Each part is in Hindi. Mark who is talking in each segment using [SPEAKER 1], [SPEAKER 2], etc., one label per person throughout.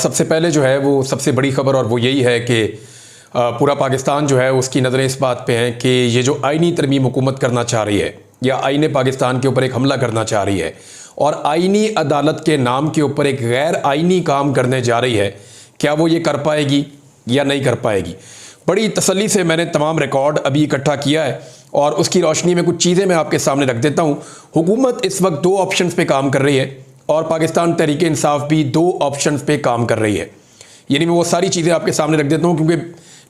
[SPEAKER 1] सबसे पहले जो है वो सबसे बड़ी खबर और वो यही है कि पूरा पाकिस्तान जो है उसकी नज़रें इस बात पे हैं कि ये जो आईनी तरमीम हुकूमत करना चाह रही है या आईने पाकिस्तान के ऊपर एक हमला करना चाह रही है और आईनी अदालत के नाम के ऊपर एक गैर आईनी काम करने जा रही है, क्या वो ये कर पाएगी या नहीं कर पाएगी। बड़ी तसल्ली से मैंने तमाम रिकॉर्ड अभी इकट्ठा किया है और उसकी रोशनी में कुछ चीज़ें मैं आपके सामने रख देता हूँ। हुकूमत इस वक्त दो ऑप्शंस पे काम कर रही है और पाकिस्तान तहरीक इंसाफ भी दो ऑप्शंस पे काम कर रही है। यानी मैं वो सारी चीज़ें आपके सामने रख देता हूँ क्योंकि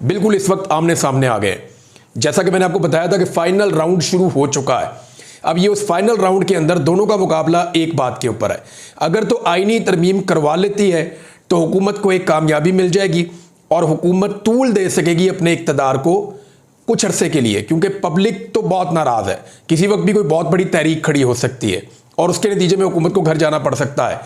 [SPEAKER 1] बिल्कुल इस वक्त आमने सामने आ गए। जैसा कि मैंने आपको बताया था कि फाइनल राउंड शुरू हो चुका है। अब ये उस फाइनल राउंड के अंदर दोनों का मुकाबला एक बात के ऊपर है। अगर तो आईनी तरमीम करवा लेती है तो हुकूमत को एक कामयाबी मिल जाएगी और हुकूमत तूल दे सकेगी अपने इक़्तिदार को कुछ अरसे के लिए, क्योंकि पब्लिक तो बहुत नाराज़ है। किसी वक्त भी कोई बहुत बड़ी तहरीक खड़ी हो सकती है और उसके नतीजे में हुकूमत को घर जाना पड़ सकता है।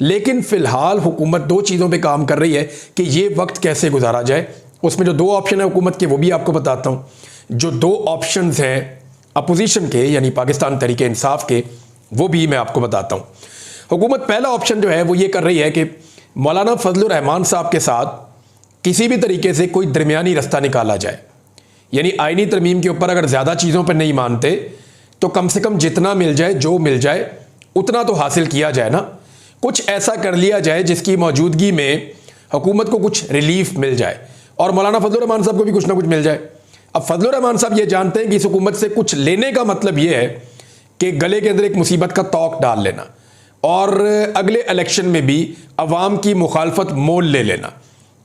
[SPEAKER 1] लेकिन फ़िलहाल हुकूमत दो चीज़ों पे काम कर रही है कि ये वक्त कैसे गुजारा जाए। उसमें जो दो ऑप्शन है हुकूमत के वो भी आपको बताता हूँ। जो दो ऑप्शंस हैं अपोजिशन के यानी पाकिस्तान तहरीक इंसाफ के वो भी मैं आपको बताता हूँ। हुकूमत पहला ऑप्शन जो है वो ये कर रही है कि मौलाना फजलुर रहमान साहब के साथ किसी भी तरीके से कोई दरमियानी रास्ता निकाला जाए। यानी आईनी तरमीम के ऊपर अगर ज़्यादा चीज़ों पर नहीं मानते तो कम से कम जितना मिल जाए, जो मिल जाए उतना तो हासिल किया जाए ना। कुछ ऐसा कर लिया जाए जिसकी मौजूदगी में हुकूमत को कुछ रिलीफ मिल जाए और मौलाना फजलुर रहमान साहब को भी कुछ ना कुछ मिल जाए। अब फजलुर रहमान साहब ये जानते हैं कि इस हुकूमत से कुछ लेने का मतलब ये है कि गले के अंदर एक मुसीबत का तौक डाल लेना और अगले इलेक्शन में भी अवाम की मुखालफत मोल ले लेना।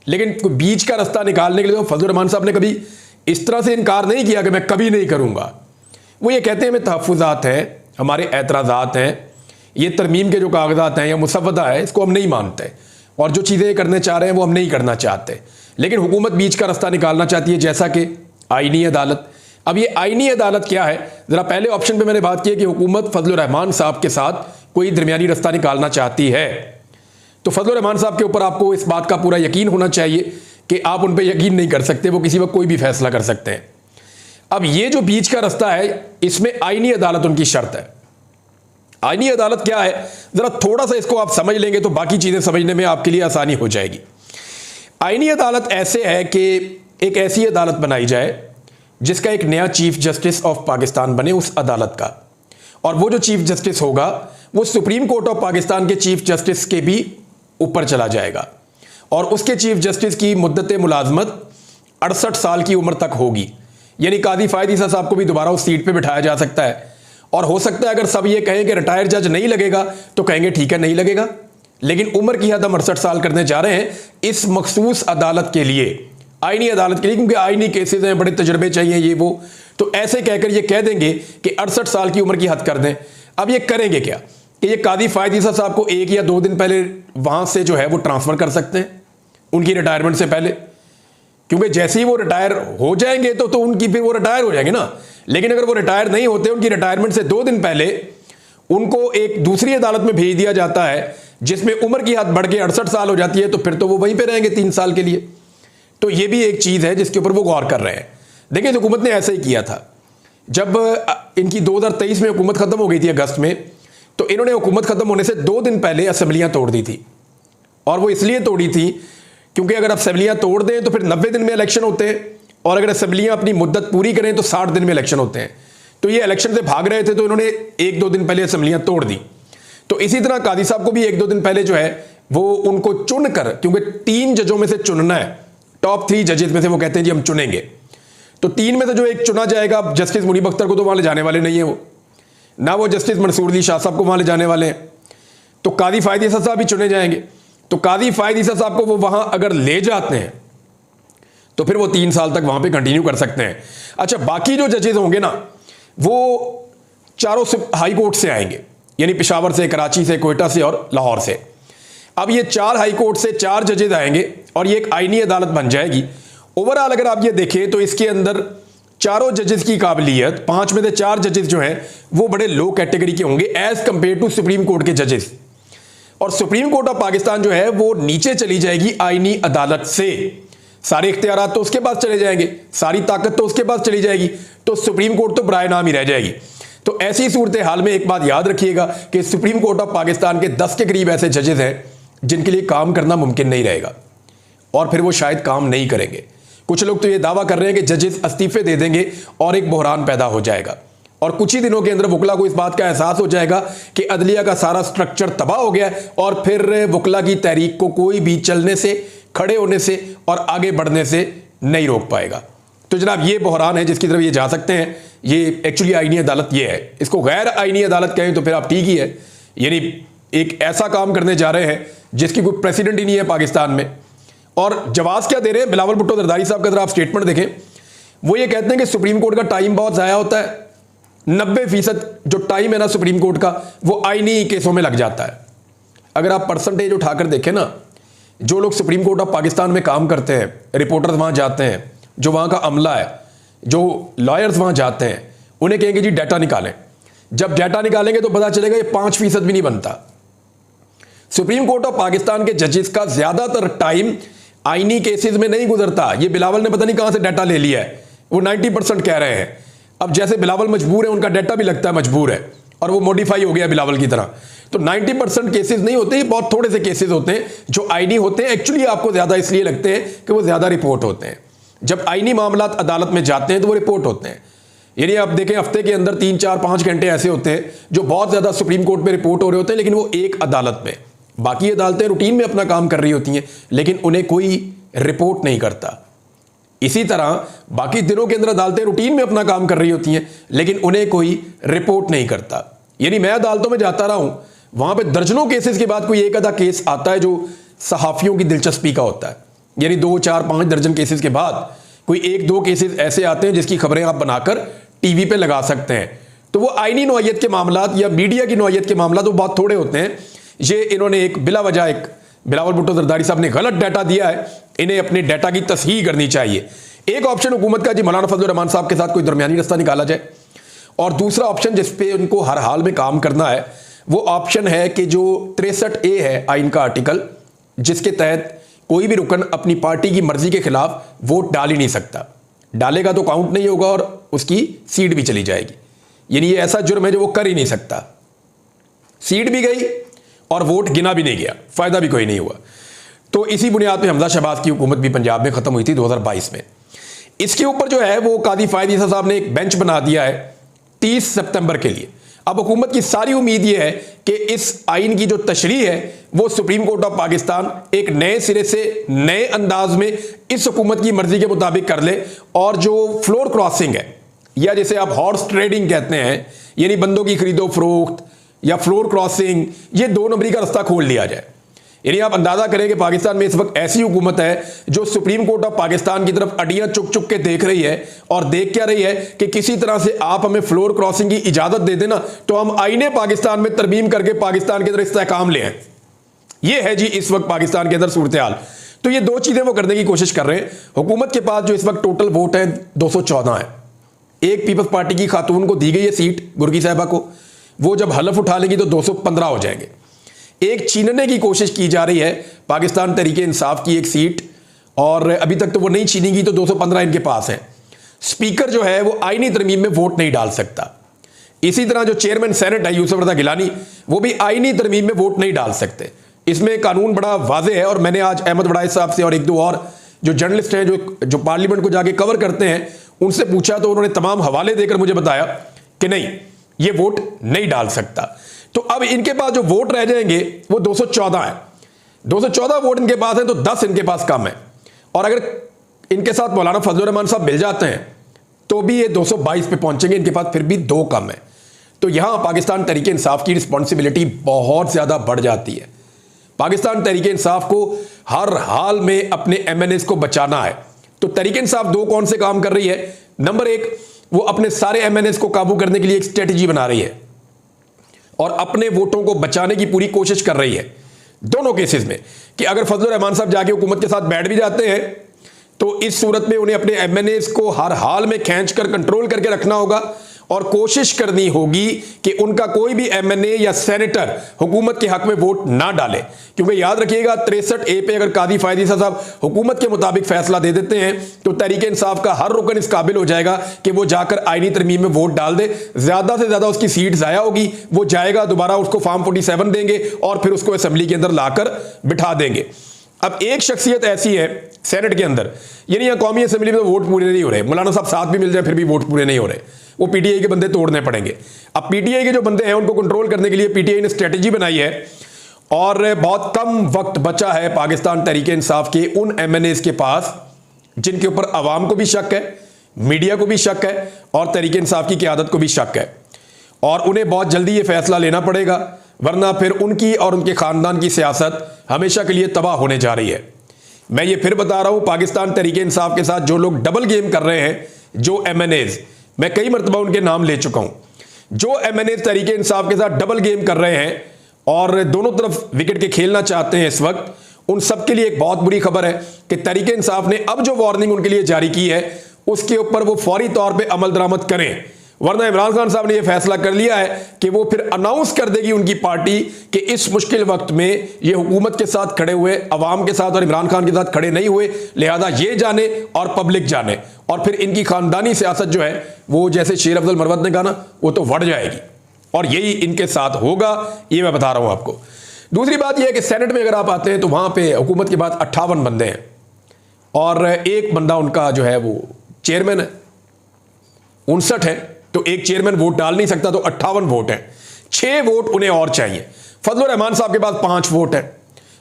[SPEAKER 1] लेकिन बीच का रास्ता निकालने के लिए तो फजलुर रहमान साहब ने कभी इस तरह से इनकार नहीं किया कि मैं कभी नहीं करूँगा। वो ये कहते हैं हमें तहफ़्फ़ुज़ात हैं, हमारे एतराज़ात हैं, ये तरमीम के जो कागजात हैं या मुसव्वदा है इसको हम नहीं मानते और जो चीज़ें करने चाह रहे हैं वो हम नहीं करना चाहते। लेकिन हुकूमत बीच का रास्ता निकालना चाहती है, जैसा कि आईनी अदालत। अब ये आईनी अदालत क्या है, ज़रा पहले ऑप्शन पे मैंने बात की है कि हुकूमत फजलुर रहमान साहब के साथ कोई दरमियानी रास्ता निकालना चाहती है। तो फजलुर रहमान साहब के ऊपर आपको इस बात का पूरा यकीन होना चाहिए कि आप उन पर यकीन नहीं कर सकते, वो किसी वक्त कोई भी फैसला कर सकते हैं। अब ये जो बीच का रास्ता है इसमें आईनी अदालत उनकी शर्त है। आईनी अदालत क्या है, ज़रा थोड़ा सा इसको आप समझ लेंगे तो बाकी चीज़ें समझने में आपके लिए आसानी हो जाएगी। आईनी अदालत ऐसे है कि एक ऐसी अदालत बनाई जाए जिसका एक नया चीफ जस्टिस ऑफ पाकिस्तान बने उस अदालत का, और वो जो चीफ जस्टिस होगा वो सुप्रीम कोर्ट ऑफ पाकिस्तान के चीफ जस्टिस के भी ऊपर चला जाएगा और उसके चीफ जस्टिस की मुद्दत मुलाजमत 68 साल की उम्र तक होगी। यानी कादी फ़ायद ईसा साहब को भी दोबारा उस सीट पे बिठाया जा सकता है और हो सकता है अगर सब ये कहें कि रिटायर्ड जज नहीं लगेगा तो कहेंगे ठीक है नहीं लगेगा, लेकिन उम्र की हद हम 68 साल करने जा रहे हैं इस मखसूस अदालत के लिए, आईनी अदालत के लिए, क्योंकि आईनी केसेज हैं, बड़े तजर्बे चाहिए ये वो। तो ऐसे कहकर ये कह देंगे कि 68 साल की उम्र की हद कर दें। अब ये करेंगे क्या कि ये कादी फ़ायद ईसा साहब को 1 या 2 दिन पहले वहाँ से जो है वो ट्रांसफ़र कर सकते हैं उनकी रिटायरमेंट से पहले, क्योंकि जैसे ही वो रिटायर हो जाएंगे तो उनकी फिर वो रिटायर हो जाएंगे ना। लेकिन अगर वो रिटायर नहीं होते, उनकी रिटायरमेंट से 2 दिन पहले उनको एक दूसरी अदालत में भेज दिया जाता है जिसमें उम्र की हद बढ़ के 68 साल हो जाती है, तो फिर तो वो वहीं पे रहेंगे 3 साल के लिए। तो ये भी एक चीज़ है जिसके ऊपर वो गौर कर रहे हैं। देखिए हुकूमत ने ऐसा ही किया था जब इनकी 2023 में हुकूमत ख़त्म हो गई थी अगस्त में, तो इन्होंने हुकूमत ख़त्म होने से 2 दिन पहले असम्बलियाँ तोड़ दी थी। और वो इसलिए तोड़ी थी क्योंकि अगर असम्बलियाँ तोड़ दें तो फिर 90 दिन में इलेक्शन होते हैं और अगर असम्बलियाँ अपनी मुद्दत पूरी करें तो 60 दिन में इलेक्शन होते हैं। तो ये इलेक्शन से भाग रहे थे तो इन्होंने 1-2 दिन पहले असम्बलियाँ तोड़ दी। तो इसी तरह कादी साहब को भी 1-2 दिन पहले जो है वो उनको चुन कर, क्योंकि 3 जजों में से चुनना है, टॉप 3 जजेस में से वो कहते हैं जी हम चुनेंगे, तो 3 में से जो एक चुना जाएगा, जस्टिस मुनीब अख्तर को तो वहाँ ले जाने वाले नहीं है वो, ना वो जस्टिस मंसूर अली शाह साहब को वहाँ ले जाने वाले हैं, तो कादी फ़ायद ईसा साहब भी चुने जाएंगे। तो कादी फ़ायद ईसा साहब को वो वहाँ अगर ले जाते हैं तो फिर वो 3 साल तक वहाँ पे कंटिन्यू कर सकते हैं। अच्छा, बाकी जो जजेस होंगे ना वो चारों हाई कोर्ट से आएंगे, यानी पेशावर से, कराची से, कोयटा से और लाहौर से। अब ये 4 हाई कोर्ट से 4 जजेस आएंगे और ये एक आईनी अदालत बन जाएगी। ओवरऑल अगर आप ये देखें तो इसके अंदर चारों जजेस की काबिलियत, 5 में से 4 जजेस जो हैं वो बड़े लो कैटेगरी के होंगे as compare to supreme court के जजेस। और सुप्रीम कोर्ट ऑफ पाकिस्तान जो है वो नीचे चली जाएगी आईनी अदालत से। सारे इख्तियारात तो उसके पास चले जाएंगे, सारी ताकत तो उसके पास चली जाएगी, तो सुप्रीम कोर्ट तो बराए नाम ही रह जाएगी। तो ऐसी सूरत हाल में एक बात याद रखिएगा कि सुप्रीम कोर्ट ऑफ पाकिस्तान के 10 के करीब ऐसे जजेस हैं जिनके लिए काम करना मुमकिन नहीं रहेगा और फिर वो शायद काम नहीं करेंगे। कुछ लोग तो ये दावा कर रहे हैं कि जजेस इस्तीफे दे देंगे और एक बहरान पैदा हो जाएगा और कुछ ही दिनों के अंदर वुकला को इस बात का एहसास हो जाएगा कि अदलिया का सारा स्ट्रक्चर तबाह हो गया है और फिर वुकला की तहरीक को कोई भी चलने से, खड़े होने से और आगे बढ़ने से नहीं रोक पाएगा। तो जनाब ये बहरान है जिसकी तरफ ये जा सकते हैं। ये एक्चुअली आईनी अदालत ये है, इसको गैर आईनी अदालत कहें तो फिर आप ठीक ही है। यानी एक ऐसा काम करने जा रहे हैं जिसकी कोई प्रेसिडेंट ही नहीं है पाकिस्तान में। और जवाब क्या दे रहे हैं बिलावल भुट्टो जरदारी साहब का, अगर आप स्टेटमेंट देखें, वो ये कहते हैं कि सुप्रीम कोर्ट का टाइम बहुत ज़ाया होता है। 90% जो टाइम है ना सुप्रीम कोर्ट का, वो आईनी केसों में लग जाता है। अगर आप परसेंटेज उठाकर देखें ना, जो लोग सुप्रीम कोर्ट ऑफ पाकिस्तान में काम करते हैं, रिपोर्टर्स वहाँ जाते हैं, जो वहाँ का अमला है, जो लॉयर्स वहाँ जाते हैं, उन्हें कहेंगे जी डाटा निकालें। जब डाटा निकालेंगे तो पता चलेगा ये 5% भी नहीं बनता। सुप्रीम कोर्ट ऑफ पाकिस्तान के जजेस का ज़्यादातर टाइम आईनी केसेस में नहीं गुजरता। ये बिलावल ने पता नहीं कहाँ से डाटा ले लिया है, वो 90% कह रहे हैं। अब जैसे बिलावल मजबूर है, उनका डाटा भी लगता है मजबूर है और वो मॉडिफाई हो गया बिलावल की तरह। तो 90% केसेस नहीं होते, बहुत थोड़े से केसेस होते हैं जो आईनी होते हैं। एक्चुअली आपको ज़्यादा इसलिए लगते हैं कि वो ज़्यादा रिपोर्ट होते हैं। जब आईनी मामला अदालत में जाते हैं तो वो रिपोर्ट होते हैं। यानी आप देखें हफ्ते के अंदर 3, 4, 5 घंटे ऐसे होते हैं जो बहुत ज़्यादा सुप्रीम कोर्ट में रिपोर्ट हो रहे होते हैं, लेकिन वो एक अदालत में। बाकी अदालतें रूटीन में अपना काम कर रही होती हैं, लेकिन उन्हें कोई रिपोर्ट नहीं करता। इसी तरह बाकी दिनों के अंदर अदालतें रूटीन में अपना काम कर रही होती हैं, लेकिन उन्हें कोई रिपोर्ट नहीं करता। यानी मैं अदालतों में जाता रहा हूं, वहां पे दर्जनों केसेस के बाद कोई एक आधा केस आता है जो सहाफियों की दिलचस्पी का होता है। यानी 2, 4, 5 दर्जन केसेस के बाद कोई 1-2 केसेस ऐसे आते हैं जिसकी खबरें आप बनाकर टीवी पे लगा सकते हैं। तो वो आईनी नौयत के मामलात या मीडिया की नौयत के मामला तो बहुत थोड़े होते हैं। ये इन्होंने एक बिला वजह एक बिलावल भुट्टो जरदारी साहब ने गलत डाटा दिया है, इन्हें अपने डाटा की तस्हीह करनी चाहिए। एक ऑप्शन हुकूमत का जी मौलाना फजल रहमान साहब के साथ कोई दरमियानी रास्ता निकाला जाए, और दूसरा ऑप्शन जिसपे उनको हर हाल में काम करना है वो ऑप्शन है कि जो 63A है आइन का आर्टिकल, जिसके तहत कोई भी रुकन अपनी पार्टी की मर्जी के खिलाफ वोट डाल ही नहीं सकता। डालेगा तो काउंट नहीं होगा और उसकी सीट भी चली जाएगी। यानी ये ऐसा जुर्म है जो वो कर ही नहीं सकता। सीट भी गई और वोट गिना भी नहीं गया, फायदा भी कोई नहीं हुआ। तो इसी बुनियाद पे हमजा शहबाज की हुकूमत भी पंजाब में खत्म हुई थी 2022 में। इसके ऊपर जो है वो कादी फायद ईसा साहब ने एक बेंच बना दिया है 30 सितंबर के लिए। अब हुकूमत की सारी उम्मीद यह है कि इस आइन की जो तशरीह है वो सुप्रीम कोर्ट ऑफ पाकिस्तान एक नए सिरे से नए अंदाज में इस हुकूमत की मर्जी के मुताबिक कर ले, और जो फ्लोर क्रॉसिंग है या जिसे आप हॉर्स ट्रेडिंग कहते हैं, यानी बंदों की खरीदो फरोख्त या फ्लोर क्रॉसिंग, ये 2 नंबरी का रास्ता खोल लिया जाए। यानी आप अंदाजा करें कि पाकिस्तान में इस वक्त ऐसी हुकूमत है जो सुप्रीम कोर्ट ऑफ पाकिस्तान की तरफ अडियां चुक चुक के देख रही है, और देख क्या रही है कि किसी तरह से आप हमें फ्लोर क्रॉसिंग की इजाजत दे देना तो हम आईने पाकिस्तान में तरमीम करके पाकिस्तान के अंदर इस्तेहकाम ले आए। ये है जी इस वक्त पाकिस्तान के अंदर सूरत हाल। तो ये 2 चीजें वो करने की कोशिश कर रहे हैं। हुकूमत के पास जो इस वक्त टोटल वोट है 214 है। एक पीपल्स पार्टी की खातून को दी गई है सीट, गुरगी साहबा को, वो जब हलफ उठा लेगी तो 215 हो जाएंगे। एक छीनने की कोशिश की जा रही है पाकिस्तान तहरीके इंसाफ की एक सीट, और अभी तक तो वो नहीं छीनेगी, तो 215 इनके पास है। स्पीकर जो है वो आईनी तरमीम में वोट नहीं डाल सकता। इसी तरह जो चेयरमैन सेनेट है यूसुफ रजा गिलानी, वो भी आईनी तरमीम में वोट नहीं डाल सकते। इसमें कानून बड़ा वाज़ेह है, और मैंने आज अहमद वड़ाइज साहब से और 1-2 और जो जर्नलिस्ट हैं जो पार्लियामेंट को जाके कवर करते हैं उनसे पूछा, तो उन्होंने तमाम हवाले देकर मुझे बताया कि नहीं, ये वोट नहीं डाल सकता। तो अब इनके पास जो वोट रह जाएंगे वो 214 है। 214 वोट इनके पास है तो 10 इनके पास कम है, और अगर इनके साथ मौलाना फजल रहमान साहब मिल जाते हैं तो भी ये 222 पे पहुंचेंगे, इनके पास फिर भी 2 कम है। तो यहां पाकिस्तान तहरीके इंसाफ की रिस्पॉन्सिबिलिटी बहुत ज्यादा बढ़ जाती है। पाकिस्तान तहरीके इंसाफ को हर हाल में अपने MNAs को बचाना है। तो तहरीके इंसाफ 2 कौन से काम कर रही है? नंबर 1, वो अपने सारे MNAs को काबू करने के लिए एक स्ट्रेटजी बना रही है और अपने वोटों को बचाने की पूरी कोशिश कर रही है दोनों केसेस में, कि अगर फजल रहमान साहब जाके हुकूमत के साथ बैठ भी जाते हैं तो इस सूरत में उन्हें अपने MNAs को हर हाल में खींच कर कंट्रोल करके रखना होगा, और कोशिश करनी होगी कि उनका कोई भी एमएनए या सेनेटर हुकूमत के हक में वोट ना डाले, क्योंकि याद रखिएगा 63A पे अगर काजी फायद ईसा साहब हुकूमत के मुताबिक फैसला दे देते हैं तो तहरीक इंसाफ का हर रुकन इस काबिल हो जाएगा कि वो जाकर आईनी तरमीम में वोट डाल दे, ज्यादा से ज्यादा उसकी सीट जाया होगी, वो जाएगा दोबारा उसको फॉर्म 47 देंगे और फिर उसको असेंबली के अंदर लाकर बिठा देंगे। अब एक शख्सियत ऐसी है सेनेट के अंदर, यानी यहां कौमी असेंबली में तो वोट पूरे नहीं हो रहे, मौलाना साहब साथ भी मिल जाए फिर भी वोट पूरे नहीं हो रहे, वो पीटीआई के बंदे तोड़ने पड़ेंगे। अब पीटीआई के जो बंदे हैं उनको कंट्रोल करने के लिए पीटीआई ने स्ट्रेटजी बनाई है और बहुत कम वक्त बचा है पाकिस्तान तहरीक इंसाफ के उन एमएनएस के पास जिनके ऊपर अवाम को भी शक है, मीडिया को भी शक है और तहरीक इंसाफ की क़यादत को भी शक है, और उन्हें बहुत जल्दी ये फैसला लेना पड़ेगा, वरना फिर उनकी और उनके खानदान की सियासत हमेशा के लिए तबाह होने जा रही है। मैं ये फिर बता रहा हूं, पाकिस्तान तहरीक इंसाफ के साथ जो लोग डबल गेम कर रहे हैं, जो एमएनएज, मैं कई मरतबा उनके नाम ले चुका हूं, जो एमएनएज तहरीक इंसाफ के साथ डबल गेम कर रहे हैं और दोनों तरफ विकेट के खेलना चाहते हैं इस वक्त, उन सब के लिए एक बहुत बुरी खबर है कि तहरीक इंसाफ ने अब जो वार्निंग उनके लिए जारी की है उसके ऊपर वो फौरी तौर पर अमल दरामद करें, वरना इमरान खान साहब ने यह फैसला कर लिया है कि वो फिर अनाउंस कर देगी उनकी पार्टी कि इस मुश्किल वक्त में ये हुकूमत के साथ खड़े हुए, अवाम के साथ और इमरान खान के साथ खड़े नहीं हुए, लिहाजा ये जाने और पब्लिक जाने, और फिर इनकी खानदानी सियासत जो है वो जैसे शेर अफजल मरवत ने कहा ना, वो तो बढ़ जाएगी और यही इनके साथ होगा, ये मैं बता रहा हूं आपको। दूसरी बात यह है कि सेनेट में अगर आप आते हैं तो वहां पर हुकूमत के बाद 58 बंदे हैं और एक बंदा उनका जो है वो चेयरमैन है, 59 है, तो एक चेयरमैन वोट डाल नहीं सकता, तो 58 वोट हैं, 6 वोट उन्हें और चाहिए। फजलुर रहमान साहब के पास 5 वोट हैं,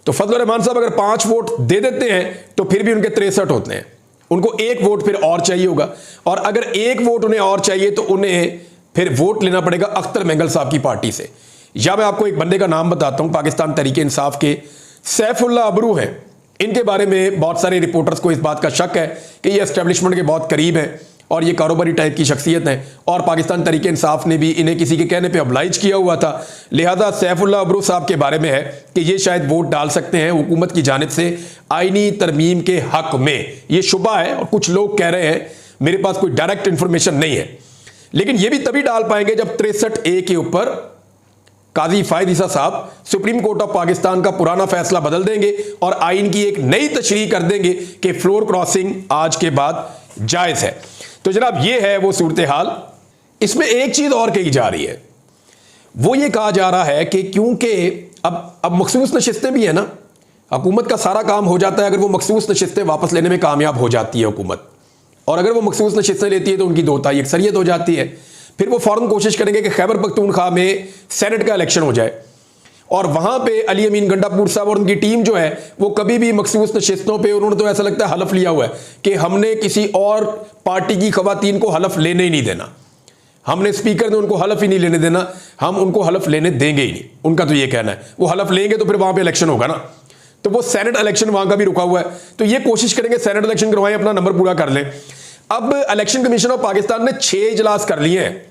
[SPEAKER 1] तो फजलुर रहमान साहब अगर 5 वोट दे देते हैं तो फिर भी उनके 63 होते हैं, उनको 1 वोट फिर और चाहिए होगा, और अगर 1 वोट उन्हें और चाहिए तो उन्हें फिर वोट लेना पड़ेगा अख्तर मेंगल साहब की पार्टी से। या मैं आपको एक बंदे का नाम बताता हूं, पाकिस्तान तहरीक इंसाफ के सैफुल्लाह अबरू हैं, इनके बारे में बहुत सारे रिपोर्टर्स को इस बात का शक है कि ये एस्टेब्लिशमेंट के बहुत करीब हैं और ये कारोबारी टाइप की शख्सियत है, और पाकिस्तान तहरीक इंसाफ ने भी इन्हें किसी के कहने पे ऑब्लाइज किया हुआ था, लिहाजा सैफुल्लाह अबरू साहब के बारे में है कि ये शायद वोट डाल सकते हैं हुकूमत की जानिब से आईनी तरमीम के हक में। ये शुबा है और कुछ लोग कह रहे हैं, मेरे पास कोई डायरेक्ट इंफॉर्मेशन नहीं है, लेकिन ये भी तभी डाल पाएंगे जब 63A के ऊपर काजी फायद ईसा साहब सुप्रीम कोर्ट ऑफ पाकिस्तान का पुराना फैसला बदल देंगे और आइन की एक नई तशरीह कर देंगे कि फ्लोर क्रॉसिंग आज के बाद जायज है। तो जनाब ये है वो सूरत हाल। इसमें एक चीज और कही जा रही है, वो ये कहा जा रहा है कि क्योंकि अब मखसूस नशिस्तें भी है ना, हुकूमत का सारा काम हो जाता है अगर वो मखसूस नशिस्तें वापस लेने में कामयाब हो जाती है हुकूमत, और अगर वो मखसूस नशिस्तें लेती है तो उनकी 2 तिहाई अक्सरियत हो जाती है, फिर वो फौरन कोशिश करेंगे कि खैबर पख्तूनख्वा में सेनेट का इलेक्शन हो जाए और वहां पे अली अमीन गंडापुर साहब और उनकी टीम जो है वो कभी भी मखसूस नशिस्तों पे, उन्होंने तो ऐसा लगता है हलफ लिया हुआ है कि हमने किसी और पार्टी की खवातीन को हलफ लेने ही नहीं देना, हमने स्पीकर ने उनको हलफ ही नहीं लेने देना, हम उनको हलफ लेने देंगे ही नहीं, उनका तो ये कहना है। वो हलफ लेंगे तो फिर वहां पे इलेक्शन होगा ना, तो वो सेनेट इलेक्शन वहां का भी रुका हुआ है, तो ये कोशिश करेंगे सेनेट इलेक्शन करवाएं, अपना नंबर पूरा कर लें। अब इलेक्शन कमीशन ऑफ पाकिस्तान ने 6 इजलास कर लिए हैं,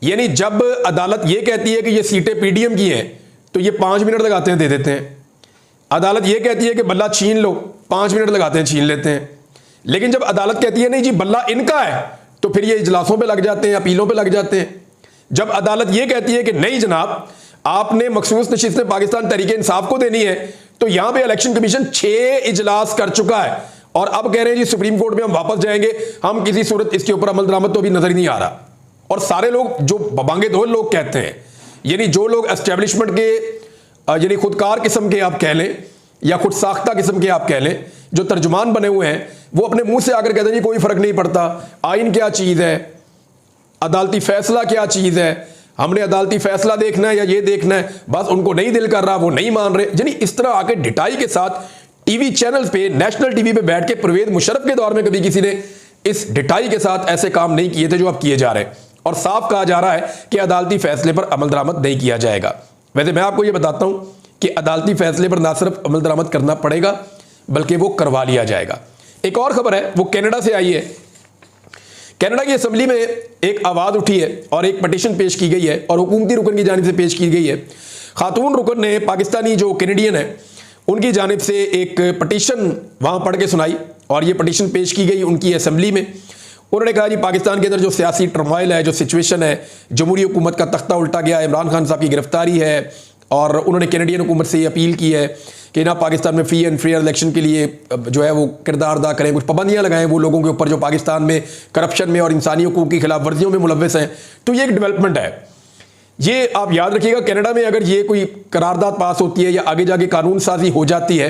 [SPEAKER 1] यानी जब अदालत ये कहती है कि ये सीटें पीडीएम की हैं तो ये 5 मिनट लगाते हैं दे देते हैं, अदालत ये कहती है कि बल्ला छीन लो, 5 मिनट लगाते हैं छीन लेते हैं, लेकिन जब अदालत कहती है नहीं जी बल्ला इनका है तो फिर ये इजलासों पे लग जाते हैं, अपीलों पे लग जाते हैं। जब अदालत ये कहती है कि नहीं जनाब आपने मखसूस नशिस्तें पाकिस्तान तहरीक इंसाफ को देनी है, तो यहां पे इलेक्शन कमीशन 6 इजलास कर चुका है और अब कह रहे हैं जी सुप्रीम कोर्ट में हम वापस जाएंगे, हम किसी सूरत इसके ऊपर अमल दरामद तो अभी नजर ही नहीं आ रहा। और सारे लोग जो बबांगे दो लोग कहते हैं, यानी जो लोग एस्टेब्लिशमेंट के यानी खुदकार किस्म के आप कह लें या खुद साख्ता किस्म के आप कह लें, जो तर्जुमान बने हुए हैं, वो अपने मुंह से आकर कहते हैं जी कोई फर्क नहीं पड़ता, आइन क्या चीज है, अदालती फैसला क्या चीज है, हमने अदालती फैसला देखना है या ये देखना है, बस उनको नहीं दिल कर रहा, वो नहीं मान रहे। यानी इस तरह आके डिटाई के साथ टीवी चैनल पे, नेशनल टीवी पे बैठ के परवेज मुशर्रफ के दौर में कभी किसी ने इस डिटाई के साथ ऐसे काम नहीं किए थे जो अब किए जा रहे हैं, और साफ कहा जा रहा है कि अदालती फैसले पर अमल दरामद नहीं किया जाएगा। वैसे मैं आपको यह बताता हूं कि अदालती फैसले पर ना सिर्फ अमल दरामद करना पड़ेगा बल्कि वो करवा लिया जाएगा। एक और खबर है वो कनाडा से आई है। कनाडा की असेंबली में एक आवाज उठी है और एक पटिशन पेश की गई है और हुकूमती रुकन की जानिब से पेश की गई है। खातून रुकन ने पाकिस्तानी जो कैनेडियन है उनकी जानिब से एक पटिशन वहां पढ़ के सुनाई और ये पटिशन पेश की गई उनकी असेंबली में। उन्होंने कहा जी पाकिस्तान के अंदर जो सियासी टर्मोइल है, जो सिचुएशन है, जमहूरी हुकूमत का तख्ता उल्टा गया, इमरान खान साहब की गिरफ्तारी है, और उन्होंने कैनेडियन हुकूमत से ये अपील की है कि ना पाकिस्तान में फ्री एंड फेयर इलेक्शन के लिए जो है वो किरदार अदा करें, कुछ पाबंदियां लगाएं वो लोगों के ऊपर जो पाकिस्तान में करप्शन में और इंसानी हुकूक की खिलाफ वर्जियों में मुलव्वस हैं। तो ये एक डेवलपमेंट है। ये आप याद रखिएगा, कनाडा में अगर ये कोई करारदाद पास होती है या आगे जाके कानून साजी हो जाती है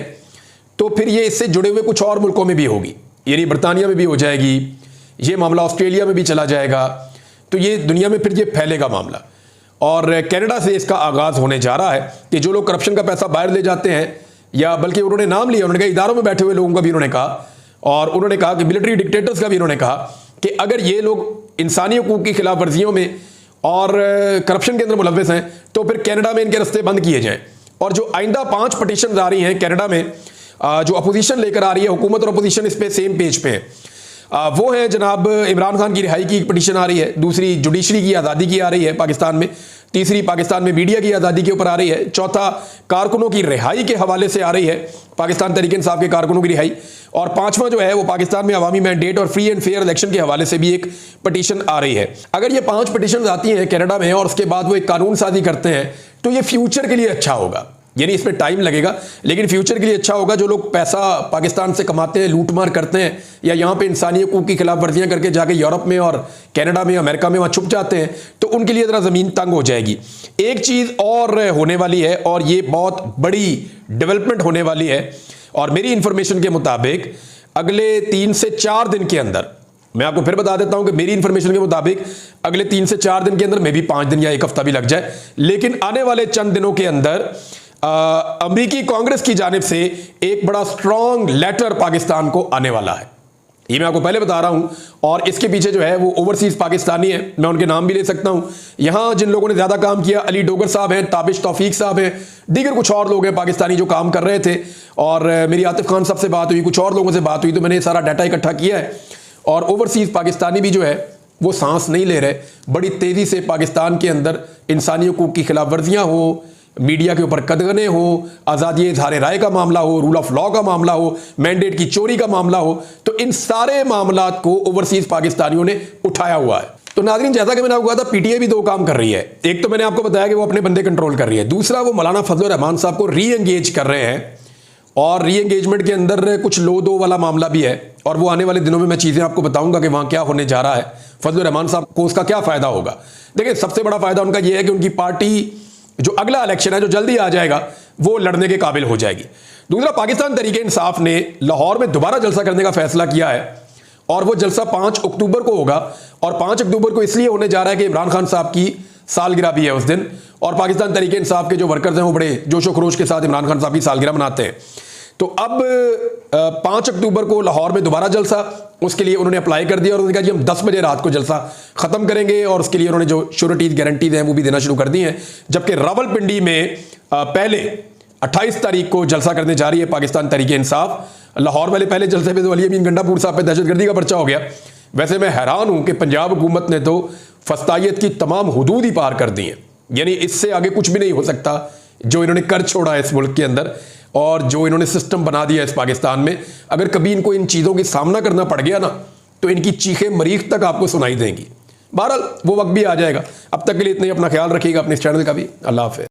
[SPEAKER 1] तो फिर ये इससे जुड़े हुए कुछ और मुल्कों में भी होगी, यानी बरतानिया में भी हो जाएगी, ये मामला ऑस्ट्रेलिया में भी चला जाएगा, तो ये दुनिया में फिर ये फैलेगा मामला। और कनाडा से इसका आगाज़ होने जा रहा है कि जो लोग करप्शन का पैसा बाहर ले जाते हैं, या बल्कि उन्होंने नाम लिया, उन्होंने कहा इदारों में बैठे हुए लोगों का भी उन्होंने कहा, और उन्होंने कहा कि मिलिट्री डिक्टेटर्स का भी उन्होंने कहा कि अगर ये लोग इंसानी हुकूक की खिलाफ वर्जियों में और करप्शन के अंदर मुलव्वस हैं तो फिर कनाडा में इनके रास्ते बंद किए जाएं। और जो आइंदा 5 पटिशन आ रही हैं कनाडा में, जो अपोजिशन लेकर आ रही है, हुकूमत और अपोजिशन इस पे सेम पेज पे है, वो है जनाब इमरान खान की रिहाई की एक पटिशन आ रही है, दूसरी जुडिशरी की आज़ादी की आ रही है पाकिस्तान में, तीसरी पाकिस्तान में मीडिया की आज़ादी के ऊपर आ रही है, चौथा कारकुनों की रिहाई के हवाले से आ रही है, पाकिस्तान तहरीक इंसाफ के कारकुनों की रिहाई, और पांचवा जो है वो पाकिस्तान में अवामी मैंडेट और फ्री एंड फेयर इलेक्शन के हवाले से भी एक पटिशन आ रही है। अगर ये 5 पटिशन आती हैं कनाडा में और उसके बाद वो एक कानून साजी करते हैं तो ये फ्यूचर के लिए अच्छा होगा, यानी इसमें टाइम लगेगा लेकिन फ्यूचर के लिए अच्छा होगा। जो लोग पैसा पाकिस्तान से कमाते हैं, लूटमार करते हैं, या यहाँ पे इंसानी हुकूक की खिलाफ वर्जियाँ करके जाके यूरोप में और कनाडा में, अमेरिका में वहाँ छुप जाते हैं, तो उनके लिए ज़रा ज़मीन तंग हो जाएगी। एक चीज़ और होने वाली है और ये बहुत बड़ी डेवलपमेंट होने वाली है, और मेरी इंफॉर्मेशन के मुताबिक अगले 3 से 4 दिन के अंदर, मैं आपको फिर बता देता हूं कि मेरी इंफॉर्मेशन के मुताबिक अगले 3 से 4 दिन के अंदर, में भी 5 दिन या 1 हफ्ता भी लग जाए, लेकिन आने वाले चंद दिनों के अंदर अमेरिकी कांग्रेस की जानिब से एक बड़ा स्ट्रॉन्ग लेटर पाकिस्तान को आने वाला है। ये मैं आपको पहले बता रहा हूं, और इसके पीछे जो है वो ओवरसीज पाकिस्तानी है, मैं उनके नाम भी ले सकता हूं। यहां जिन लोगों ने ज्यादा काम किया, अली डोगर साहब हैं, ताबिश तौफीक साहब हैं, दीगर कुछ और लोग हैं पाकिस्तानी जो काम कर रहे थे, और मेरी आतिफ खान साहब से बात हुई, कुछ और लोगों से बात हुई, तो मैंने सारा डाटा इकट्ठा किया है। और ओवरसीज पाकिस्तानी भी जो है वो सांस नहीं ले रहे, बड़ी तेजी से पाकिस्तान के अंदर इंसानी हुकूक की खिलाफ वर्जियां हो, मीडिया के ऊपर कदगने हो, आज़ादी इज़हार राय का मामला हो, रूल ऑफ लॉ का मामला हो, मैंडेट की चोरी का मामला हो, तो इन सारे मामला को ओवरसीज पाकिस्तानियों ने उठाया हुआ है। तो नाज़रीन, जैसा कि मैंने आपको कहा था, पीटीआई भी 2 काम कर रही है। एक तो मैंने आपको बताया कि वो अपने बंदे कंट्रोल कर रही है, दूसरा वो मौलाना फजलुर रहमान साहब को री एंगेज कर रहे हैं, और री एंगेजमेंट के अंदर कुछ लो दो वाला मामला भी है, और वो आने वाले दिनों में मैं चीज़ें आपको बताऊंगा कि वहाँ क्या होने जा रहा है, फजलुर रहमान साहब को उसका क्या फ़ायदा होगा। देखिए, सबसे बड़ा फ़ायदा उनका यह है कि उनकी पार्टी जो अगला इलेक्शन है जो जल्दी आ जाएगा वो लड़ने के काबिल हो जाएगी। दूसरा, पाकिस्तान तहरीक इंसाफ ने लाहौर में दोबारा जलसा करने का फैसला किया है, और वो जलसा 5 अक्टूबर को होगा, और 5 अक्टूबर को इसलिए होने जा रहा है कि इमरान खान साहब की सालगिरह भी है उस दिन, और पाकिस्तान तहरीक इंसाफ के जो वर्कर्स हैं वो बड़े जोशो खरोश के साथ इमरान खान साहब की सालगिरह मनाते हैं। तो अब 5 अक्टूबर को लाहौर में दोबारा जलसा, उसके लिए उन्होंने अप्लाई कर दिया, और उन्होंने कहा जी हम 10 बजे रात को जलसा खत्म करेंगे, और उसके लिए उन्होंने जो श्योरिटीज गारंटीज हैं वो भी देना शुरू कर दी हैं। जबकि रावलपिंडी में पहले 28 तारीख को जलसा करने जा रही है पाकिस्तान तहरीक इंसाफ। लाहौर वाले पहले जलसे पे तो अली अमीन गंडापुर साहब पे दहशतगर्दी का पर्चा हो गया। वैसे मैं हैरान हूं कि पंजाब हुकूमत ने तो फस्तायत की तमाम हुदूद ही पार कर दी हैं, यानी इससे आगे कुछ भी नहीं हो सकता जो इन्होंने कर छोड़ा है इस मुल्क के अंदर, और जो इन्होंने सिस्टम बना दिया इस पाकिस्तान में। अगर कभी इनको इन चीज़ों की सामना करना पड़ गया ना तो इनकी चीखें मरीख तक आपको सुनाई देंगी। बहरहाल वो वक्त भी आ जाएगा। अब तक के लिए इतना ही, अपना ख्याल रखिएगा, अपने इस चैनल का भी। अल्लाह हाफ़िज़।